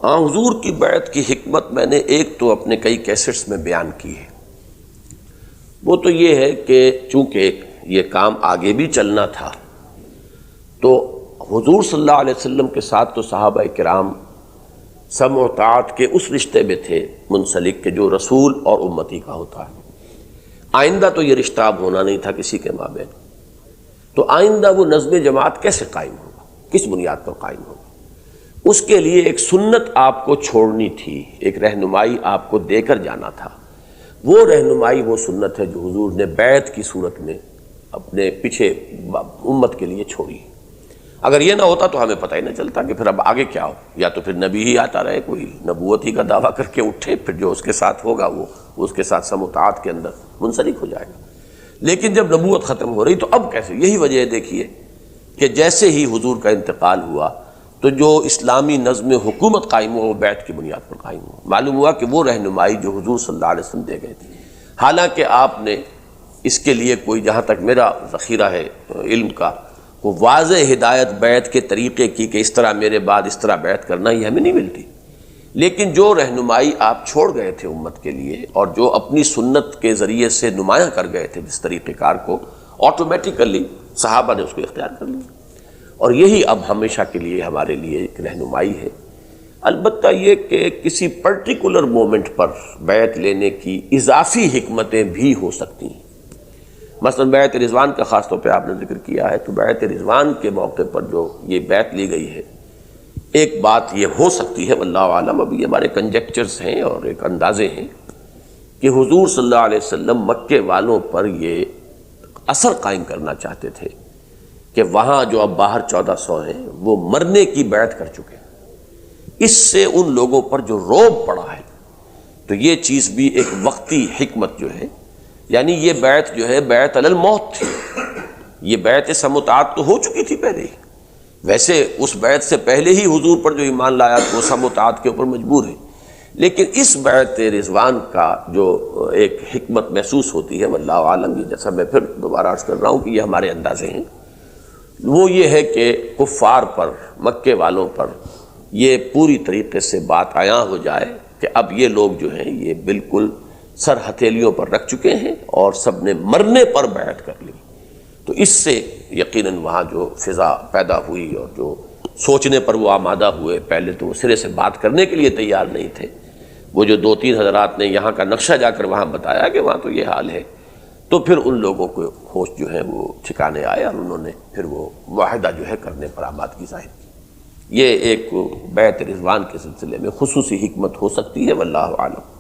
حضور کی بیعت کی حکمت میں نے ایک تو اپنے کئی کیسٹس میں بیان کی ہے۔ وہ تو یہ ہے کہ چونکہ یہ کام آگے بھی چلنا تھا تو حضور صلی اللہ علیہ وسلم کے ساتھ تو صحابہ کرام سمع و طاعت کے اس رشتے میں تھے منسلک کہ جو رسول اور امتی کا ہوتا ہے۔ آئندہ تو یہ رشتہ اب ہونا نہیں تھا کسی کے مابین، تو آئندہ وہ نظم جماعت کیسے قائم ہوگا، کس بنیاد پر قائم ہوگا؟ اس کے لیے ایک سنت آپ کو چھوڑنی تھی، ایک رہنمائی آپ کو دے کر جانا تھا۔ وہ رہنمائی وہ سنت ہے جو حضور نے بیعت کی صورت میں اپنے پیچھے امت کے لیے چھوڑی۔ اگر یہ نہ ہوتا تو ہمیں پتہ ہی نہ چلتا کہ پھر اب آگے کیا ہو، یا تو پھر نبی ہی آتا رہے، کوئی نبوت ہی کا دعویٰ کر کے اٹھے، پھر جو اس کے ساتھ ہوگا وہ اس کے ساتھ سمع و طاعت کے اندر منسلک ہو جائے گا۔ لیکن جب نبوت ختم ہو رہی تو اب کیسے؟ یہی وجہ ہے دیکھیے کہ جیسے ہی حضور کا انتقال ہوا تو جو اسلامی نظم حکومت قائم ہوا وہ بیعت کی بنیاد پر قائم ہوا۔ معلوم ہوا کہ وہ رہنمائی جو حضور صلی اللہ علیہ وسلم دے گئے تھے، حالانکہ آپ نے اس کے لیے کوئی، جہاں تک میرا ذخیرہ ہے علم کا، وہ واضح ہدایت بیعت کے طریقے کی کہ اس طرح میرے بعد اس طرح بیعت کرنا، یہ ہمیں نہیں ملتی۔ لیکن جو رہنمائی آپ چھوڑ گئے تھے امت کے لیے اور جو اپنی سنت کے ذریعے سے نمایاں کر گئے تھے جس طریقہ کار کو، آٹومیٹیکلی صحابہ نے اس کو اختیار کر لیا، اور یہی اب ہمیشہ کے لیے ہمارے لیے ایک رہنمائی ہے۔ البتہ یہ کہ کسی پرٹیکولر مومنٹ پر بیعت لینے کی اضافی حکمتیں بھی ہو سکتی ہیں۔ مثلا بیعت رضوان کا خاص طور پہ آپ نے ذکر کیا ہے، تو بیعت رضوان کے موقع پر جو یہ بیعت لی گئی ہے، ایک بات یہ ہو سکتی ہے، واللہ عالم، ابھی ہمارے کنجیکچرز ہیں اور ایک اندازے ہیں، کہ حضور صلی اللہ علیہ وسلم مکے والوں پر یہ اثر قائم کرنا چاہتے تھے کہ وہاں جو اب باہر 1400 ہیں وہ مرنے کی بیعت کر چکے ہیں، اس سے ان لوگوں پر جو رعب پڑا ہے، تو یہ چیز بھی ایک وقتی حکمت جو ہے، یعنی یہ بیعت جو ہے بیعت علی الموت تھی۔ یہ بیعت سمع و طاعت تو ہو چکی تھی پہلے ہی، ویسے اس بیعت سے پہلے ہی حضور پر جو ایمان لایا تو وہ سمع و طاعت کے اوپر مجبور ہے، لیکن اس بیعت رضوان کا جو ایک حکمت محسوس ہوتی ہے، واللہ عالم، یہ جیسا میں پھر دوبارہ عرض کر رہا ہوں کہ یہ ہمارے اندازے ہیں، وہ یہ ہے کہ کفار پر، مکے والوں پر یہ پوری طریقے سے بات عیاں ہو جائے کہ اب یہ لوگ جو ہیں یہ بالکل سر ہتھیلیوں پر رکھ چکے ہیں اور سب نے مرنے پر بیعت کر لی۔ تو اس سے یقیناً وہاں جو فضا پیدا ہوئی اور جو سوچنے پر وہ آمادہ ہوئے، پہلے تو وہ سرے سے بات کرنے کے لیے تیار نہیں تھے، وہ جو 2-3 حضرات نے یہاں کا نقشہ جا کر وہاں بتایا کہ وہاں تو یہ حال ہے، تو پھر ان لوگوں کو ہوش جو ہے وہ ٹھکانے آئے اور انہوں نے پھر وہ معاہدہ جو ہے کرنے پر آمادگی ظاہر کی۔ یہ ایک بیعت رضوان کے سلسلے میں خصوصی حکمت ہو سکتی ہے، واللہ عالم۔